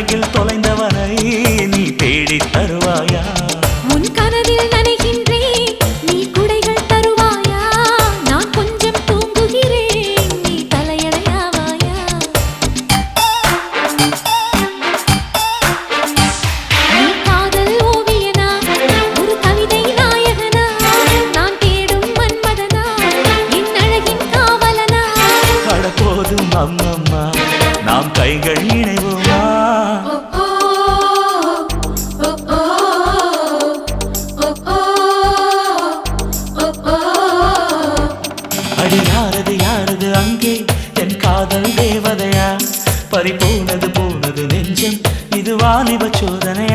அழகில் தொலைந்தவனை நீ தேடி தருவாயா? உன் கனவில் நனைகின்றேன், நீ குடைகள் தருவாயா? நான் கொஞ்சம் தூங்குகிறேன், நீ தலையணையாவாயா? நீ காதல் ஓவியனா, ஒரு கவிதை நாயகனா? நான் தேடும் மன்மதனா, என் அழகின் காவலனா? போதும் அம்மம்மா, நாம் கைகள் இணைவோமா? அடி யாரது யாரது அங்கே என் காதல் தேவதையா? பறி போனது போனது நெஞ்சம், இது வாலிப சோதனை.